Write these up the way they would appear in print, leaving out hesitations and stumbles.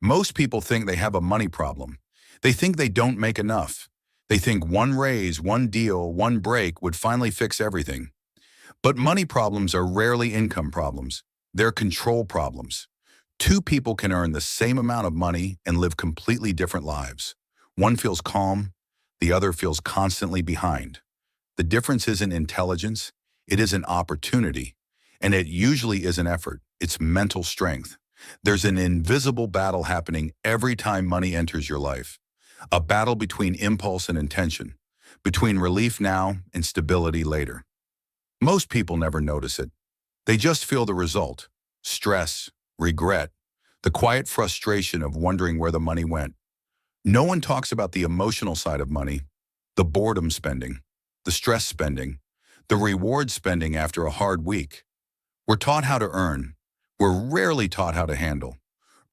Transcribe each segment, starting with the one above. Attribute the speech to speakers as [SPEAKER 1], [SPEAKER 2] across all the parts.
[SPEAKER 1] Most people think they have a money problem. They think they don't make enough. They think one raise, one deal, one break would finally fix everything. But money problems are rarely income problems. They're control problems. Two people can earn the same amount of money and live completely different lives. One feels calm, the other feels constantly behind. The difference isn't intelligence, it is an opportunity. And it usually is an effort. It's mental strength. There's an invisible battle happening every time money enters your life. A battle between impulse and intention, between relief now and stability later. Most people never notice it. They just feel the result: stress, regret, the quiet frustration of wondering where the money went. No one talks about the emotional side of money, the boredom spending, the stress spending, the reward spending after a hard week. We're taught how to earn. We're rarely taught how to handle.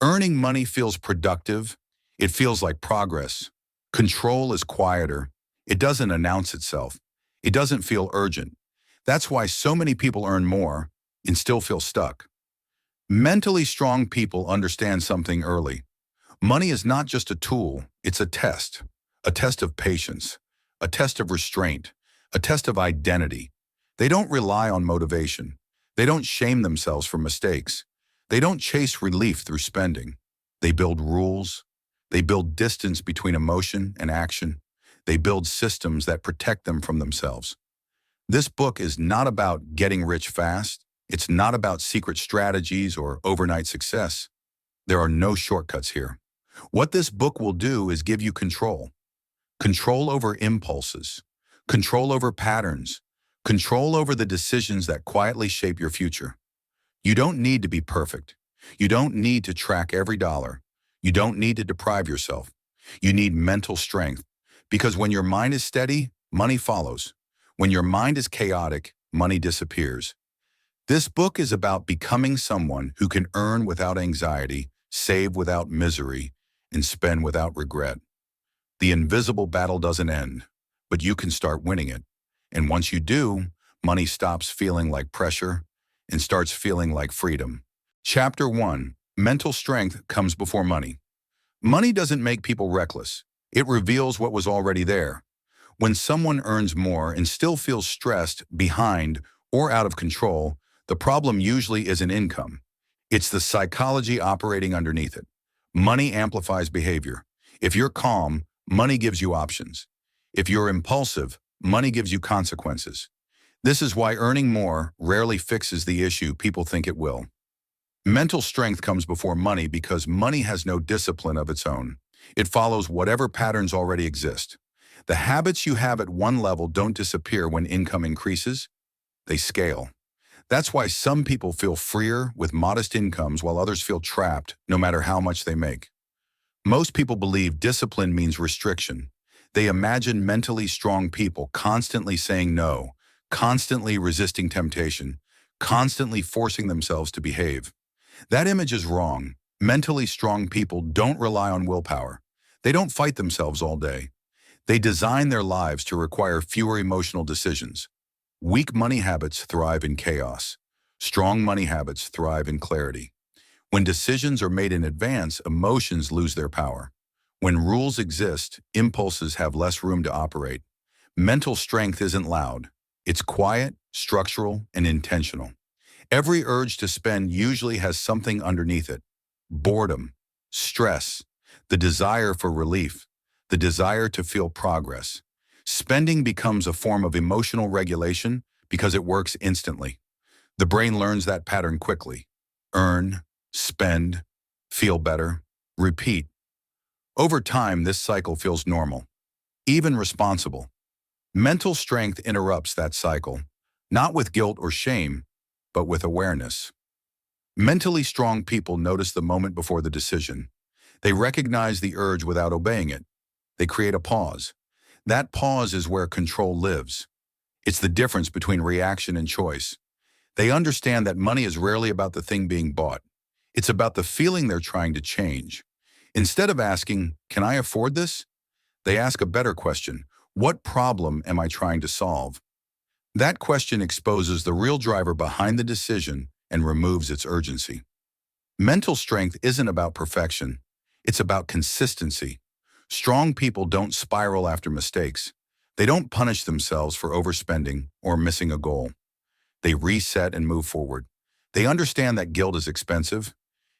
[SPEAKER 1] Earning money feels productive. It feels like progress. Control is quieter. It doesn't announce itself. It doesn't feel urgent. That's why so many people earn more and still feel stuck. Mentally strong people understand something early. Money is not just a tool, it's a test of patience, a test of restraint, a test of identity. They don't rely on motivation. They don't shame themselves for mistakes. They don't chase relief through spending. They build rules. They build distance between emotion and action. They build systems that protect them from themselves. This book is not about getting rich fast. It's not about secret strategies or overnight success. There are no shortcuts here. What this book will do is give you control. Control over impulses. Control over patterns. Control over the decisions that quietly shape your future. You don't need to be perfect. You don't need to track every dollar. You don't need to deprive yourself. You need mental strength. Because when your mind is steady, money follows. When your mind is chaotic, money disappears. This book is about becoming someone who can earn without anxiety, save without misery, and spend without regret. The invisible battle doesn't end, but you can start winning it. And once you do, money stops feeling like pressure and starts feeling like freedom. Chapter 1. Mental strength comes before money. Money doesn't make people reckless. It reveals what was already there. When someone earns more and still feels stressed, behind, or out of control, the problem usually isn't income. It's the psychology operating underneath it. Money amplifies behavior. If you're calm, money gives you options. If you're impulsive, money gives you consequences. This is why earning more rarely fixes the issue people think it will. Mental strength comes before money because money has no discipline of its own. It follows whatever patterns already exist. The habits you have at one level don't disappear when income increases. They scale. That's why some people feel freer with modest incomes while others feel trapped no matter how much they make. Most people believe discipline means restriction. They imagine mentally strong people constantly saying no, constantly resisting temptation, constantly forcing themselves to behave. That image is wrong. Mentally strong people don't rely on willpower. They don't fight themselves all day. They design their lives to require fewer emotional decisions. Weak money habits thrive in chaos. Strong money habits thrive in clarity. When decisions are made in advance, emotions lose their power. When rules exist, impulses have less room to operate. Mental strength isn't loud. It's quiet, structural, and intentional. Every urge to spend usually has something underneath it: boredom, stress, the desire for relief, the desire to feel progress. Spending becomes a form of emotional regulation because it works instantly. The brain learns that pattern quickly. Earn, spend, feel better, repeat. Over time, this cycle feels normal, even responsible. Mental strength interrupts that cycle, not with guilt or shame, but with awareness. Mentally strong people notice the moment before the decision. They recognize the urge without obeying it. They create a pause. That pause is where control lives. It's the difference between reaction and choice. They understand that money is rarely about the thing being bought. It's about the feeling they're trying to change. Instead of asking, "Can I afford this?" they ask a better question: "What problem am I trying to solve?" That question exposes the real driver behind the decision and removes its urgency. Mental strength isn't about perfection. It's about consistency. Strong people don't spiral after mistakes. They don't punish themselves for overspending or missing a goal. They reset and move forward. They understand that guilt is expensive.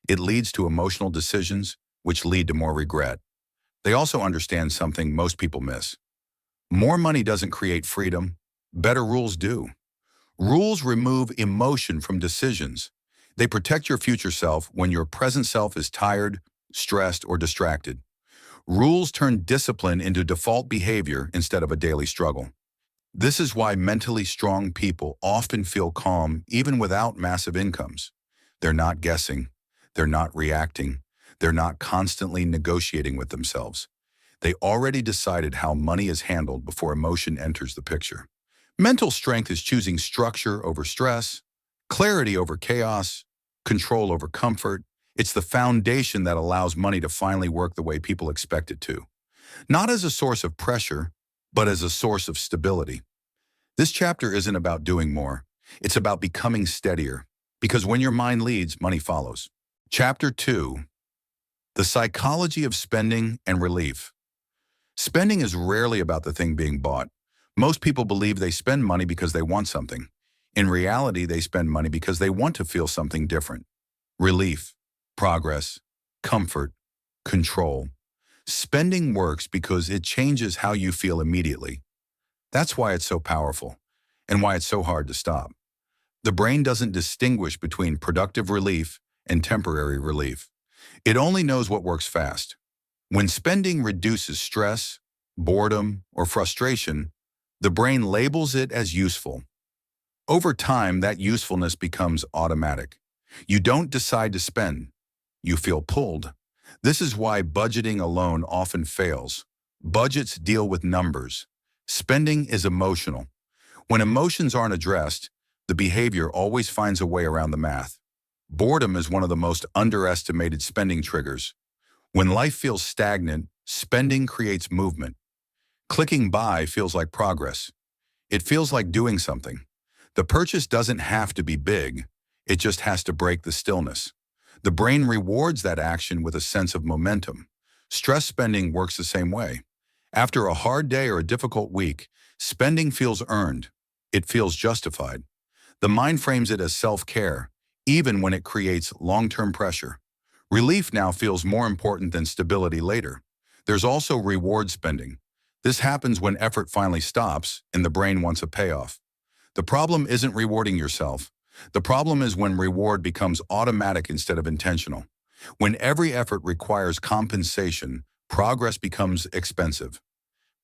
[SPEAKER 1] It leads to emotional decisions, which lead to more regret. They also understand something most people miss. More money doesn't create freedom. Better rules do. Rules remove emotion from decisions. They protect your future self when your present self is tired, stressed, or distracted. Rules turn discipline into default behavior instead of a daily struggle. This is why mentally strong people often feel calm even without massive incomes. They're not guessing. They're not reacting. They're not constantly negotiating with themselves. They already decided how money is handled before emotion enters the picture. Mental strength is choosing structure over stress, clarity over chaos, control over comfort. It's the foundation that allows money to finally work the way people expect it to. Not as a source of pressure, but as a source of stability. This chapter isn't about doing more. It's about becoming steadier. Because when your mind leads, money follows. Chapter 2. The psychology of spending and relief. Spending is rarely about the thing being bought. Most people believe they spend money because they want something. In reality, they spend money because they want to feel something different. Relief, progress, comfort, control. Spending works because it changes how you feel immediately. That's why it's so powerful, and why it's so hard to stop. The brain doesn't distinguish between productive relief and temporary relief. It only knows what works fast. When spending reduces stress, boredom, or frustration, the brain labels it as useful. Over time, that usefulness becomes automatic. You don't decide to spend. You feel pulled. This is why budgeting alone often fails. Budgets deal with numbers. Spending is emotional. When emotions aren't addressed, the behavior always finds a way around the math. Boredom is one of the most underestimated spending triggers. When life feels stagnant, spending creates movement. Clicking buy feels like progress. It feels like doing something. The purchase doesn't have to be big. It just has to break the stillness. The brain rewards that action with a sense of momentum. Stress spending works the same way. After a hard day or a difficult week, spending feels earned. It feels justified. The mind frames it as self-care, even when it creates long-term pressure. Relief now feels more important than stability later. There's also reward spending. This happens when effort finally stops and the brain wants a payoff. The problem isn't rewarding yourself. The problem is when reward becomes automatic instead of intentional. When every effort requires compensation, progress becomes expensive.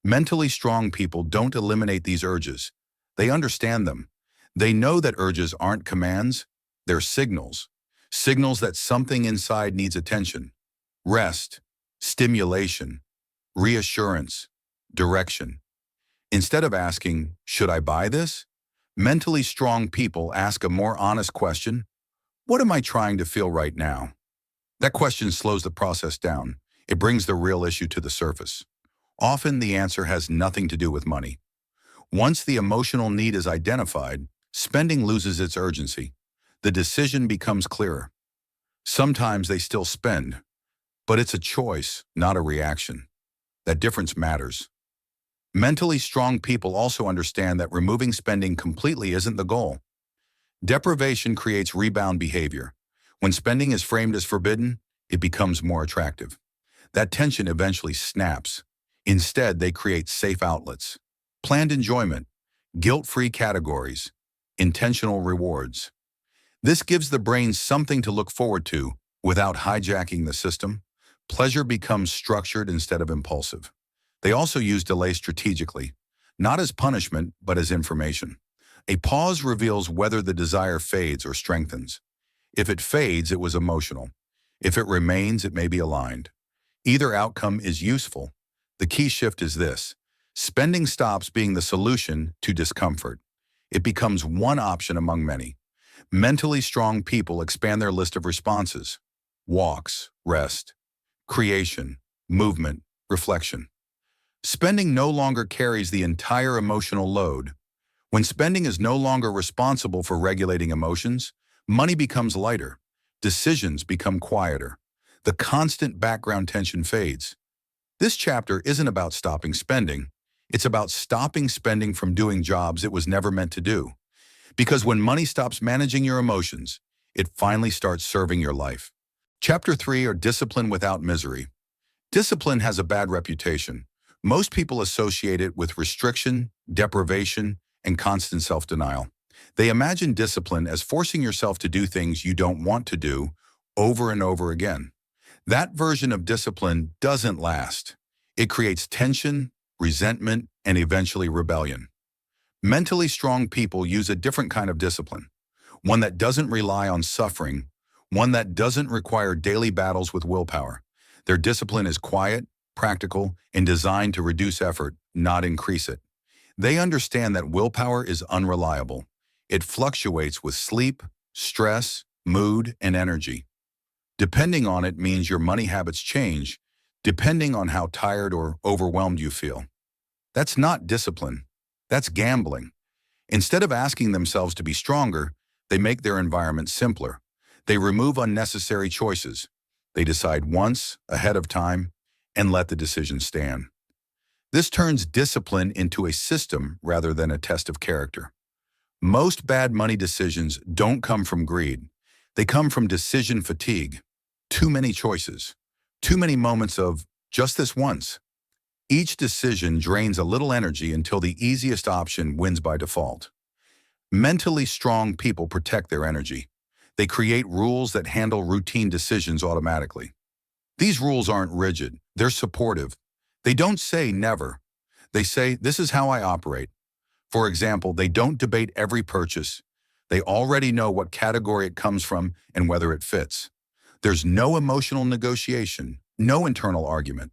[SPEAKER 1] Mentally strong people don't eliminate these urges. They understand them. They know that urges aren't commands, they're signals. Signals that something inside needs attention, rest, stimulation, reassurance, direction. Instead of asking, "Should I buy this?" mentally strong people ask a more honest question: "What am I trying to feel right now?" That question slows the process down. It brings the real issue to the surface. Often the answer has nothing to do with money. Once the emotional need is identified, spending loses its urgency. The decision becomes clearer. Sometimes they still spend, but it's a choice, not a reaction. That difference matters. Mentally strong people also understand that removing spending completely isn't the goal. Deprivation creates rebound behavior. When spending is framed as forbidden, it becomes more attractive. That tension eventually snaps. Instead, they create safe outlets, planned enjoyment, guilt-free categories, intentional rewards. This gives the brain something to look forward to without hijacking the system. Pleasure becomes structured instead of impulsive. They also use delay strategically, not as punishment, but as information. A pause reveals whether the desire fades or strengthens. If it fades, it was emotional. If it remains, it may be aligned. Either outcome is useful. The key shift is this: spending stops being the solution to discomfort. It becomes one option among many. Mentally strong people expand their list of responses: walks, rest, creation, movement, reflection. Spending no longer carries the entire emotional load. When spending is no longer responsible for regulating emotions, money becomes lighter. Decisions become quieter. The constant background tension fades. This chapter isn't about stopping spending. It's about stopping spending from doing jobs it was never meant to do. Because when money stops managing your emotions, it finally starts serving your life. Chapter 3 are discipline without misery. Discipline has a bad reputation. Most people associate it with restriction, deprivation, and constant self-denial. They imagine discipline as forcing yourself to do things you don't want to do over and over again. That version of discipline doesn't last. It creates tension, resentment, and eventually rebellion. Mentally strong people use a different kind of discipline, one that doesn't rely on suffering, one that doesn't require daily battles with willpower. Their discipline is quiet, practical, and designed to reduce effort, not increase it. They understand that willpower is unreliable. It fluctuates with sleep, stress, mood, and energy. Depending on it means your money habits change, depending on how tired or overwhelmed you feel. That's not discipline. That's gambling. Instead of asking themselves to be stronger, they make their environment simpler. They remove unnecessary choices. They decide once, ahead of time, and let the decision stand. This turns discipline into a system rather than a test of character. Most bad money decisions don't come from greed. They come from decision fatigue. Too many choices. Too many moments of just this once. Each decision drains a little energy until the easiest option wins by default. Mentally strong people protect their energy. They create rules that handle routine decisions automatically. These rules aren't rigid. They're supportive. They don't say never. They say, this is how I operate. For example, they don't debate every purchase. They already know what category it comes from and whether it fits. There's no emotional negotiation, no internal argument.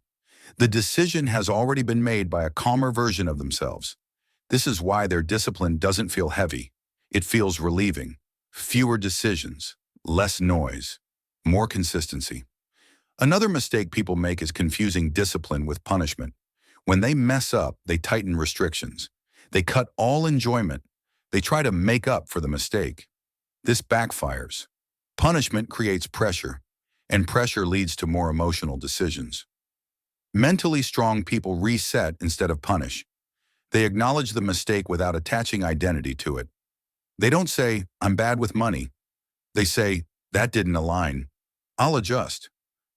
[SPEAKER 1] The decision has already been made by a calmer version of themselves. This is why their discipline doesn't feel heavy. It feels relieving. Fewer decisions, less noise, more consistency. Another mistake people make is confusing discipline with punishment. When they mess up, they tighten restrictions. They cut all enjoyment. They try to make up for the mistake. This backfires. Punishment creates pressure, and pressure leads to more emotional decisions. Mentally strong people reset instead of punish. They acknowledge the mistake without attaching identity to it. They don't say, I'm bad with money. They say, that didn't align. I'll adjust.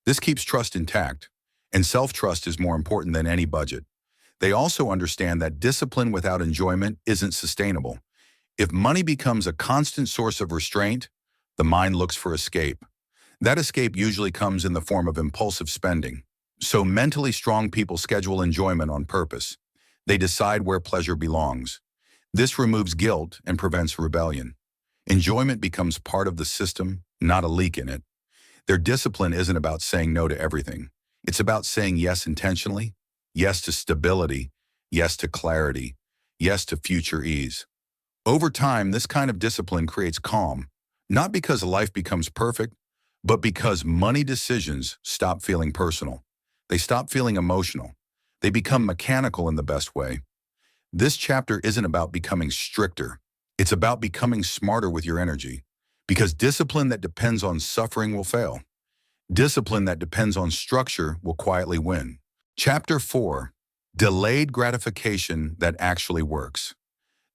[SPEAKER 1] This keeps trust intact, and self-trust is more important than any budget. They also understand that discipline without enjoyment isn't sustainable. If money becomes a constant source of restraint, the mind looks for escape. That escape usually comes in the form of impulsive spending. So mentally strong people schedule enjoyment on purpose. They decide where pleasure belongs. This removes guilt and prevents rebellion. Enjoyment becomes part of the system, not a leak in it. Their discipline isn't about saying no to everything. It's about saying yes intentionally, yes to stability, yes to clarity, yes to future ease. Over time, this kind of discipline creates calm, not because life becomes perfect, but because money decisions stop feeling personal. They stop feeling emotional. They become mechanical in the best way. This chapter isn't about becoming stricter. It's about becoming smarter with your energy. Because discipline that depends on suffering will fail. Discipline that depends on structure will quietly win. Chapter 4. Delayed gratification that actually works.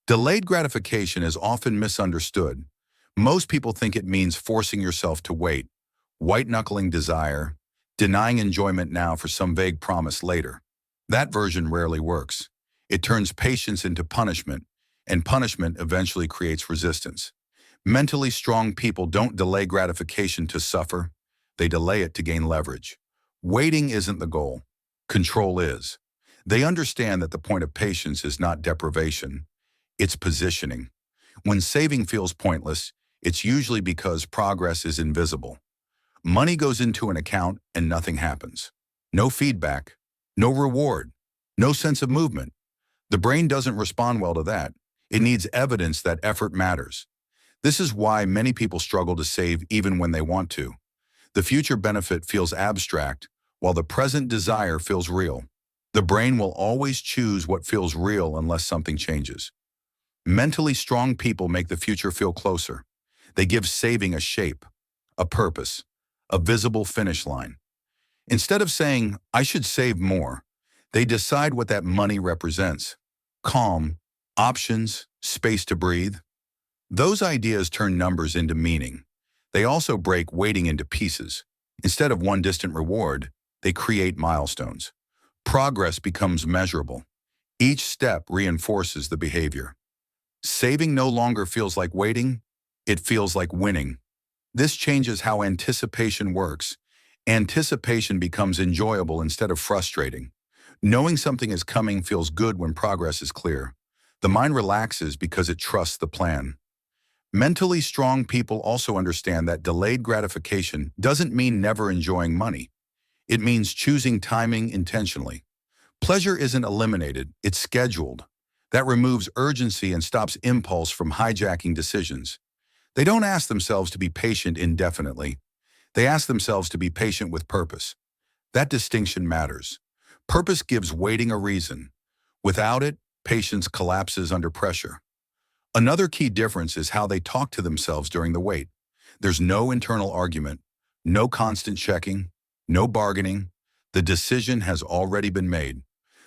[SPEAKER 1] Delayed gratification is often misunderstood. Most people think it means forcing yourself to wait, white-knuckling desire, denying enjoyment now for some vague promise later. That version rarely works. It turns patience into punishment, and punishment eventually creates resistance. Mentally strong people don't delay gratification to suffer. They delay it to gain leverage. Waiting isn't the goal. Control is. They understand that the point of patience is not deprivation. It's positioning. When saving feels pointless, it's usually because progress is invisible. Money goes into an account and nothing happens. No feedback, no reward, no sense of movement. The brain doesn't respond well to that. It needs evidence that effort matters. This is why many people struggle to save even when they want to. The future benefit feels abstract, while the present desire feels real. The brain will always choose what feels real unless something changes. Mentally strong people make the future feel closer. They give saving a shape, a purpose, a visible finish line. Instead of saying, I should save more, they decide what that money represents. Calm, options, space to breathe. Those ideas turn numbers into meaning. They also break waiting into pieces. Instead of one distant reward, they create milestones. Progress becomes measurable. Each step reinforces the behavior. Saving no longer feels like waiting, it feels like winning. This changes how anticipation works. Anticipation becomes enjoyable instead of frustrating. Knowing something is coming feels good when progress is clear. The mind relaxes because it trusts the plan. Mentally strong people also understand that delayed gratification doesn't mean never enjoying money. It means choosing timing intentionally. Pleasure isn't eliminated, it's scheduled. That removes urgency and stops impulse from hijacking decisions. They don't ask themselves to be patient indefinitely. They ask themselves to be patient with purpose. That distinction matters. Purpose gives waiting a reason. Without it, patience collapses under pressure. Another key difference is how they talk to themselves during the wait. There's no internal argument, no constant checking, no bargaining. The decision has already been made.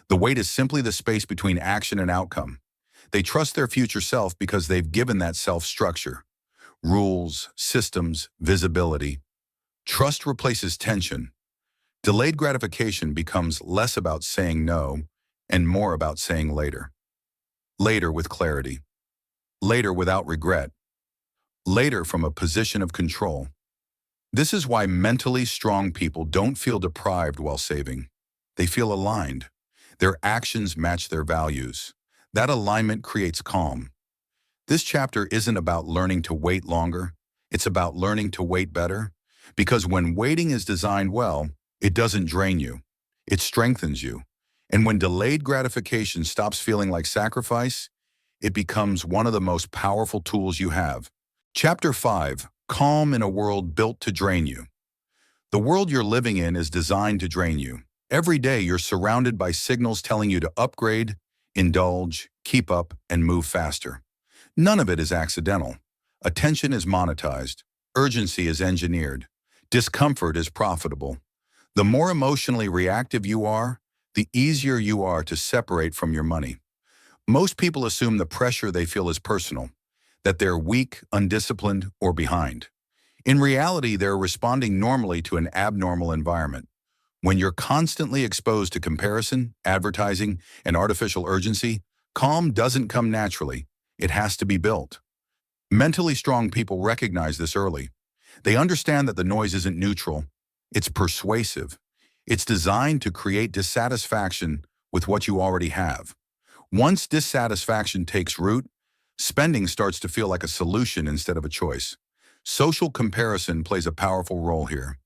[SPEAKER 1] The wait is simply the space between action and outcome. They trust their future self because they've given that self structure. Rules, systems, visibility. Trust replaces tension. Delayed gratification becomes less about saying no and more about saying later. Later with clarity. Later without regret. Later from a position of control. This is why mentally strong people don't feel deprived while saving. They feel aligned. Their actions match their values. That alignment creates calm. This chapter isn't about learning to wait longer. It's about learning to wait better. Because when waiting is designed well, it doesn't drain you. It strengthens you. And when delayed gratification stops feeling like sacrifice, it becomes one of the most powerful tools you have. Chapter 5, Calm in a World Built to Drain You. The world you're living in is designed to drain you. Every day you're surrounded by signals telling you to upgrade, indulge, keep up, and move faster. None of it is accidental. Attention is monetized. Urgency is engineered. Discomfort is profitable. The more emotionally reactive you are, the easier you are to separate from your money. Most people assume the pressure they feel is personal, that they're weak, undisciplined, or behind. In reality, they're responding normally to an abnormal environment. When you're constantly exposed to comparison, advertising, and artificial urgency, calm doesn't come naturally. It has to be built. Mentally strong people recognize this early. They understand that the noise isn't neutral. It's persuasive. It's designed to create dissatisfaction with what you already have. Once dissatisfaction takes root, spending starts to feel like a solution instead of a choice. Social comparison plays a powerful role here.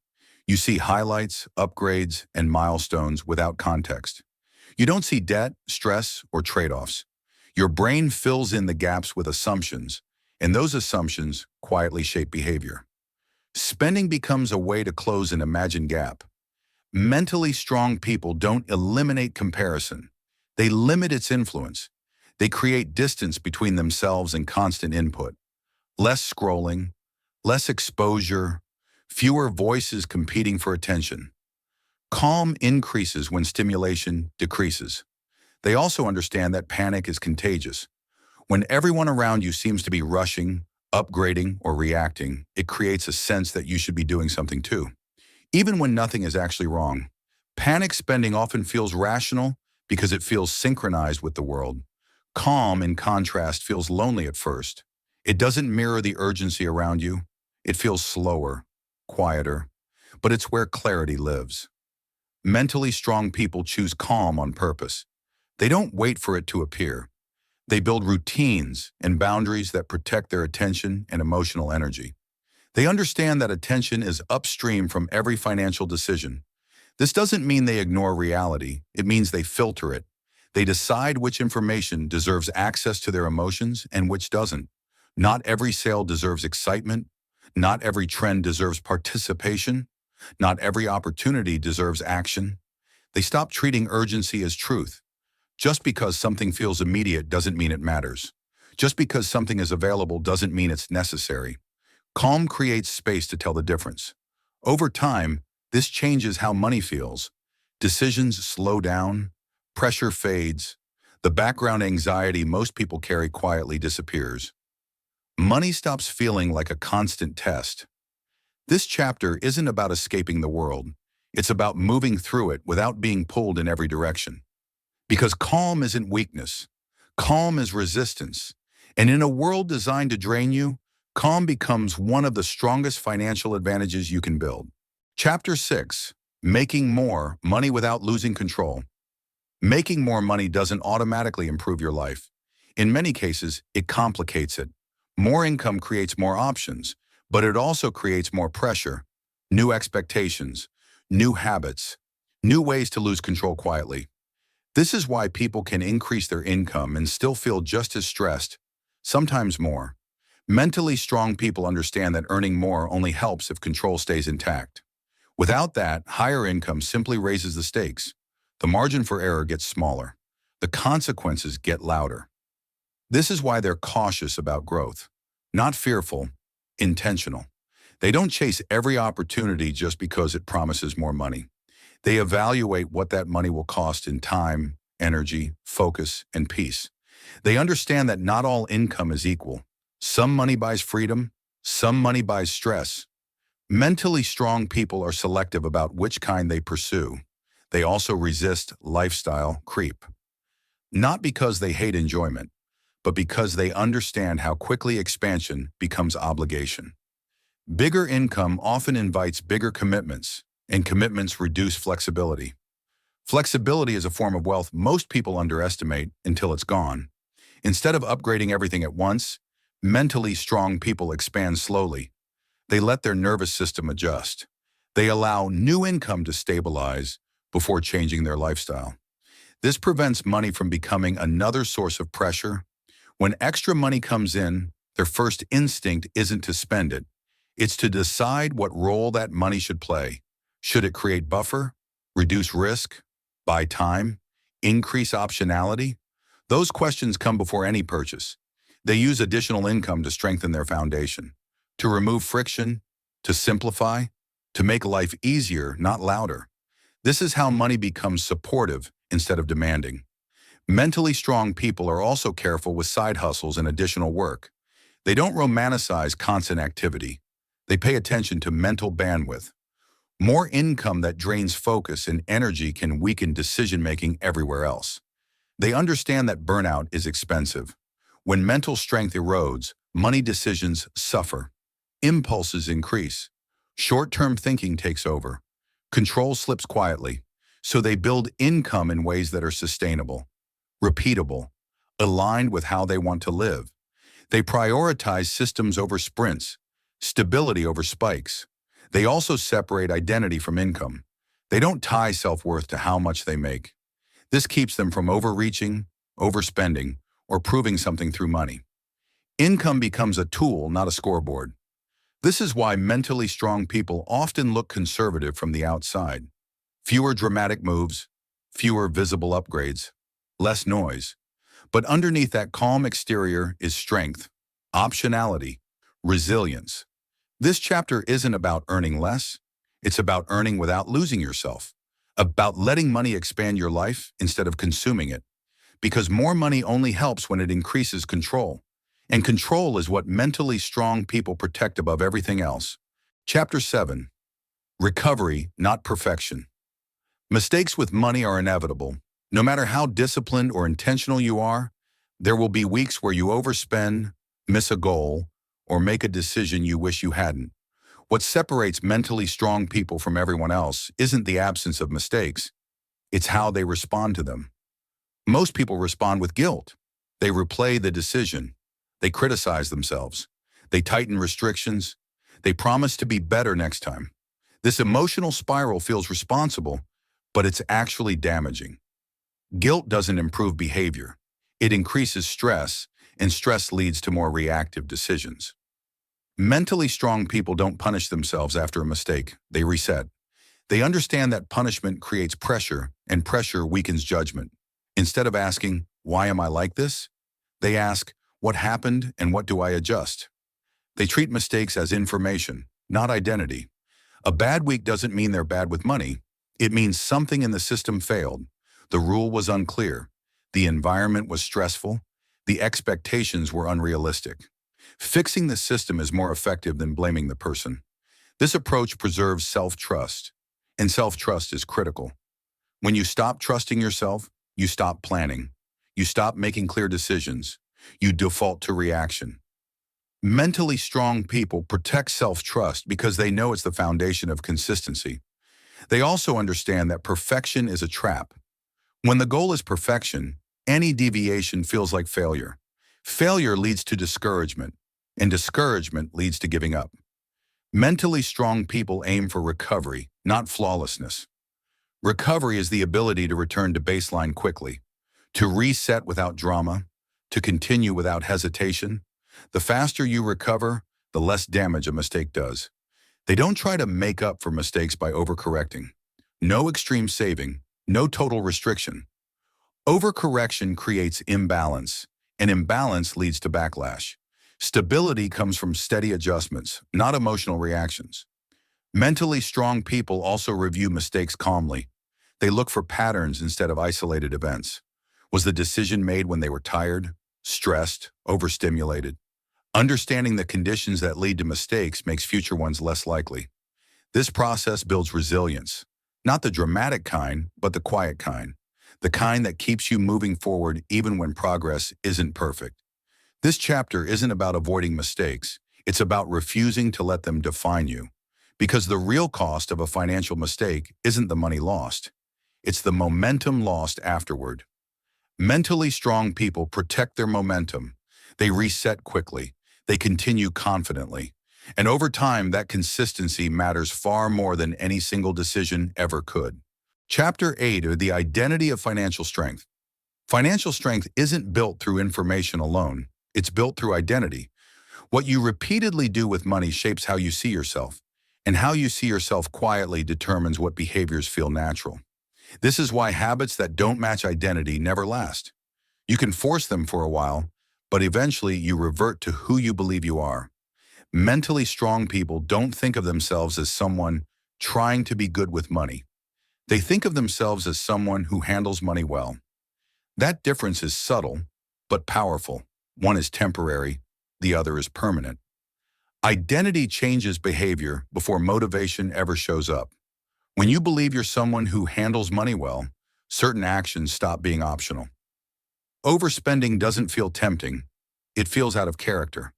[SPEAKER 1] You see highlights, upgrades, and milestones without context. You don't see debt, stress, or trade-offs. Your brain fills in the gaps with assumptions, and those assumptions quietly shape behavior. Spending becomes a way to close an imagined gap. Mentally strong people don't eliminate comparison. They limit its influence. They create distance between themselves and constant input. Less scrolling, less exposure, fewer voices competing for attention. Calm increases when stimulation decreases. They also understand that panic is contagious. When everyone around you seems to be rushing, upgrading, or reacting, it creates a sense that you should be doing something too. Even when nothing is actually wrong, panic spending often feels rational because it feels synchronized with the world. Calm, in contrast, feels lonely at first. It doesn't mirror the urgency around you. It feels slower, quieter, but it's where clarity lives. Mentally strong people choose calm on purpose. They don't wait for it to appear. They build routines and boundaries that protect their attention and emotional energy. They understand that attention is upstream from every financial decision. This doesn't mean they ignore reality. It means they filter it. They decide which information deserves access to their emotions and which doesn't. Not every sale deserves excitement. Not every trend deserves participation. Not every opportunity deserves action. They stop treating urgency as truth. Just because something feels immediate doesn't mean it matters. Just because something is available doesn't mean it's necessary. Calm creates space to tell the difference. Over time, this changes how money feels. Decisions slow down, pressure fades, the background anxiety most people carry quietly disappears. Money stops feeling like a constant test. This chapter isn't about escaping the world. It's about moving through it without being pulled in every direction. Because calm isn't weakness. Calm is resistance. And in a world designed to drain you, calm becomes one of the strongest financial advantages you can build. Chapter 6. Making more money without losing control. Making more money doesn't automatically improve your life. In many cases, it complicates it. More income creates more options, but it also creates more pressure, new expectations, new habits, new ways to lose control quietly. This is why people can increase their income and still feel just as stressed, sometimes more. Mentally strong people understand that earning more only helps if control stays intact. Without that, higher income simply raises the stakes. The margin for error gets smaller. The consequences get louder. This is why they're cautious about growth. Not fearful, intentional. They don't chase every opportunity just because it promises more money. They evaluate what that money will cost in time, energy, focus, and peace. They understand that not all income is equal. Some money buys freedom, some money buys stress. Mentally strong people are selective about which kind they pursue. They also resist lifestyle creep. Not because they hate enjoyment, but because they understand how quickly expansion becomes obligation. Bigger income often invites bigger commitments, and commitments reduce flexibility. Flexibility is a form of wealth most people underestimate until it's gone. Instead of upgrading everything at once, mentally strong people expand slowly. They let their nervous system adjust. They allow new income to stabilize before changing their lifestyle. This prevents money from becoming another source of pressure. When extra money comes in, their first instinct isn't to spend it. It's to decide what role that money should play. Should it create buffer, reduce risk, buy time, increase optionality? Those questions come before any purchase. They use additional income to strengthen their foundation, to remove friction, to simplify, to make life easier, not louder. This is how money becomes supportive instead of demanding. Mentally strong people are also careful with side hustles and additional work. They don't romanticize constant activity. They pay attention to mental bandwidth. More income that drains focus and energy can weaken decision-making everywhere else. They understand that burnout is expensive. When mental strength erodes, money decisions suffer. Impulses increase. Short-term thinking takes over. Control slips quietly. So they build income in ways that are sustainable, repeatable, aligned with how they want to live. They prioritize systems over sprints, stability over spikes. They also separate identity from income. They don't tie self-worth to how much they make. This keeps them from overreaching, overspending, or proving something through money. Income becomes a tool, not a scoreboard. This is why mentally strong people often look conservative from the outside. Fewer dramatic moves, fewer visible upgrades, less noise. But underneath that calm exterior is strength, optionality, resilience. This chapter isn't about earning less. It's about earning without losing yourself, about letting money expand your life instead of consuming it. Because more money only helps when it increases control. And control is what mentally strong people protect above everything else. Chapter 7. Recovery, not perfection. Mistakes with money are inevitable. No matter how disciplined or intentional you are, there will be weeks where you overspend, miss a goal, or make a decision you wish you hadn't. What separates mentally strong people from everyone else isn't the absence of mistakes. It's how they respond to them. Most people respond with guilt. They replay the decision. They criticize themselves. They tighten restrictions. They promise to be better next time. This emotional spiral feels responsible, but it's actually damaging. Guilt doesn't improve behavior. It increases stress, and stress leads to more reactive decisions. Mentally strong people don't punish themselves after a mistake. They reset. They understand that punishment creates pressure, and pressure weakens judgment. Instead of asking, "Why am I like this?" they ask, "What happened and what do I adjust?" They treat mistakes as information, not identity. A bad week doesn't mean they're bad with money. It means something in the system failed. The rule was unclear. The environment was stressful. The expectations were unrealistic. Fixing the system is more effective than blaming the person. This approach preserves self-trust, and self-trust is critical. When you stop trusting yourself, you stop planning. You stop making clear decisions. You default to reaction. Mentally strong people protect self-trust because they know it's the foundation of consistency. They also understand that perfection is a trap. When the goal is perfection, any deviation feels like failure. Failure leads to discouragement, and discouragement leads to giving up. Mentally strong people aim for recovery, not flawlessness. Recovery is the ability to return to baseline quickly, to reset without drama, to continue without hesitation. The faster you recover, the less damage a mistake does. They don't try to make up for mistakes by overcorrecting. No extreme saving, no total restriction. Overcorrection creates imbalance, and imbalance leads to backlash. Stability comes from steady adjustments, not emotional reactions. Mentally strong people also review mistakes calmly. They look for patterns instead of isolated events. Was the decision made when they were tired, stressed, overstimulated? Understanding the conditions that lead to mistakes makes future ones less likely. This process builds resilience, not the dramatic kind, but the quiet kind. The kind that keeps you moving forward even when progress isn't perfect. This chapter isn't about avoiding mistakes. It's about refusing to let them define you. Because the real cost of a financial mistake isn't the money lost. It's the momentum lost afterward. Mentally strong people protect their momentum. They reset quickly. They continue confidently. And over time, that consistency matters far more than any single decision ever could. Chapter 8 are the identity of financial strength. Financial strength isn't built through information alone. It's built through identity. What you repeatedly do with money shapes how you see yourself, and how you see yourself quietly determines what behaviors feel natural. This is why habits that don't match identity never last. You can force them for a while, but eventually you revert to who you believe you are. Mentally strong people don't think of themselves as someone trying to be good with money. They think of themselves as someone who handles money well. That difference is subtle, but powerful. One is temporary, the other is permanent. Identity changes behavior before motivation ever shows up. When you believe you're someone who handles money well, certain actions stop being optional. Overspending doesn't feel tempting, it feels out of character.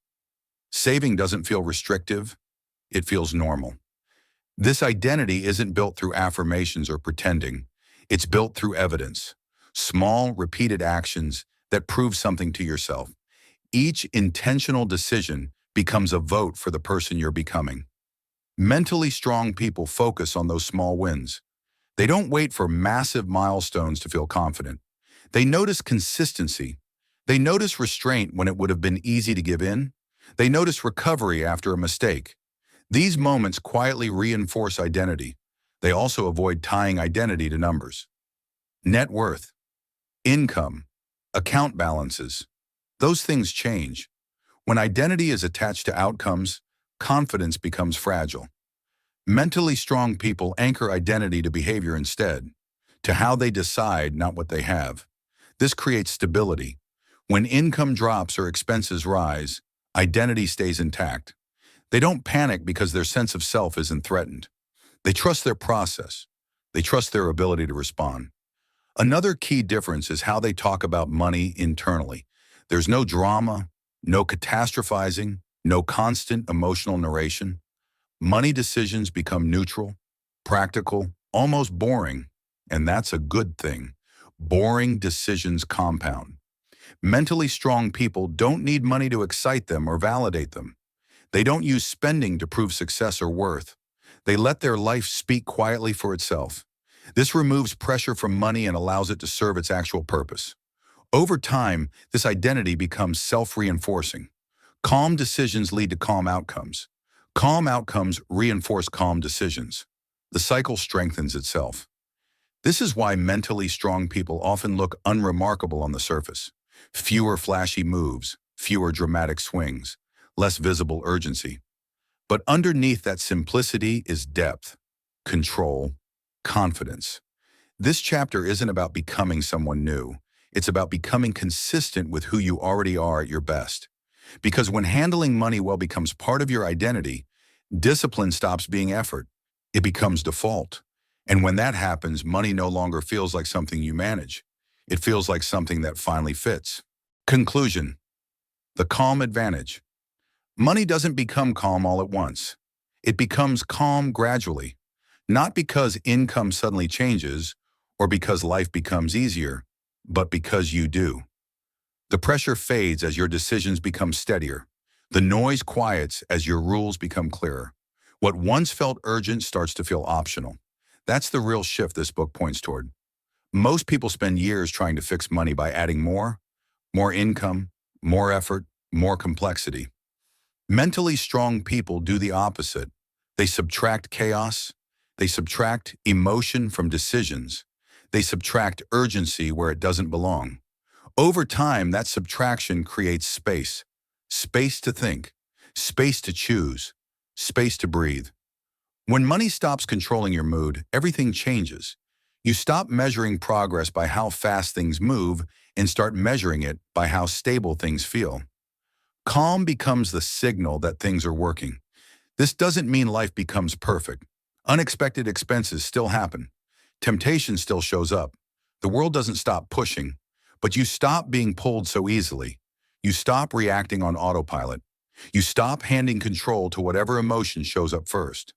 [SPEAKER 1] Saving doesn't feel restrictive, it feels normal. This identity isn't built through affirmations or pretending. It's built through evidence. Small, repeated actions that prove something to yourself. Each intentional decision becomes a vote for the person you're becoming. Mentally strong people focus on those small wins. They don't wait for massive milestones to feel confident. They notice consistency. They notice restraint when it would have been easy to give in. They notice recovery after a mistake. These moments quietly reinforce identity. They also avoid tying identity to numbers. Net worth, income, account balances. Those things change. When identity is attached to outcomes, confidence becomes fragile. Mentally strong people anchor identity to behavior instead, to how they decide, not what they have. This creates stability. When income drops or expenses rise, identity stays intact. They don't panic because their sense of self isn't threatened. They trust their process. They trust their ability to respond. Another key difference is how they talk about money internally. There's no drama, no catastrophizing, no constant emotional narration. Money decisions become neutral, practical, almost boring, and that's a good thing. Boring decisions compound. Mentally strong people don't need money to excite them or validate them. They don't use spending to prove success or worth. They let their life speak quietly for itself. This removes pressure from money and allows it to serve its actual purpose. Over time, this identity becomes self-reinforcing. Calm decisions lead to calm outcomes. Calm outcomes reinforce calm decisions. The cycle strengthens itself. This is why mentally strong people often look unremarkable on the surface. Fewer flashy moves, fewer dramatic swings, less visible urgency. But underneath that simplicity is depth, control, confidence. This chapter isn't about becoming someone new. It's about becoming consistent with who you already are at your best. Because when handling money well becomes part of your identity, discipline stops being effort. It becomes default. And when that happens, money no longer feels like something you manage. It feels like something that finally fits. Conclusion: the calm advantage. Money doesn't become calm all at once. It becomes calm gradually, not because income suddenly changes or because life becomes easier, but because you do. The pressure fades as your decisions become steadier. The noise quiets as your rules become clearer. What once felt urgent starts to feel optional. That's the real shift this book points toward. Most people spend years trying to fix money by adding more income, more effort, more complexity. Mentally strong people do the opposite. They subtract chaos. They subtract emotion from decisions. They subtract urgency where it doesn't belong. Over time, that subtraction creates space. Space to think, space to choose, space to breathe. When money stops controlling your mood, everything changes. You stop measuring progress by how fast things move and start measuring it by how stable things feel. Calm becomes the signal that things are working. This doesn't mean life becomes perfect. Unexpected expenses still happen. Temptation still shows up. The world doesn't stop pushing, but you stop being pulled so easily. You stop reacting on autopilot. You stop handing control to whatever emotion shows up first.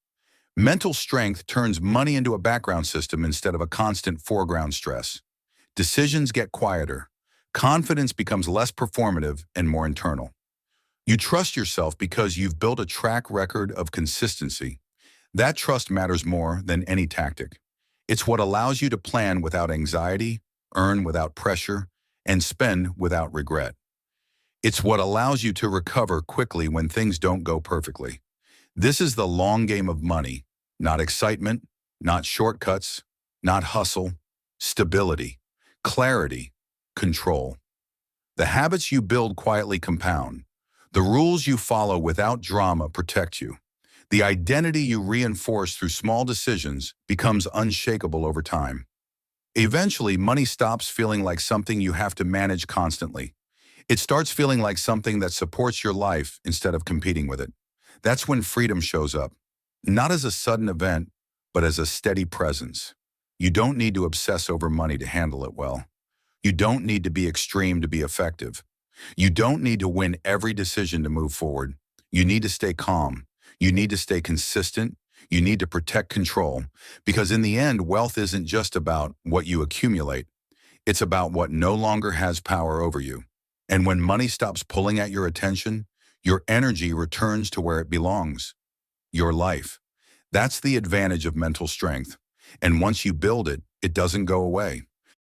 [SPEAKER 1] Mental strength turns money into a background system instead of a constant foreground stress. Decisions get quieter. Confidence becomes less performative and more internal. You trust yourself because you've built a track record of consistency. That trust matters more than any tactic. It's what allows you to plan without anxiety, earn without pressure, and spend without regret. It's what allows you to recover quickly when things don't go perfectly. This is the long game of money, not excitement, not shortcuts, not hustle, stability, clarity, control. The habits you build quietly compound. The rules you follow without drama protect you. The identity you reinforce through small decisions becomes unshakable over time. Eventually, money stops feeling like something you have to manage constantly. It starts feeling like something that supports your life instead of competing with it. That's when freedom shows up, not as a sudden event, but as a steady presence. You don't need to obsess over money to handle it well. You don't need to be extreme to be effective. You don't need to win every decision to move forward. You need to stay calm. You need to stay consistent. You need to protect control. Because in the end, wealth isn't just about what you accumulate. It's about what no longer has power over you. And when money stops pulling at your attention, your energy returns to where it belongs, your life. That's the advantage of mental strength. And once you build it, it doesn't go away.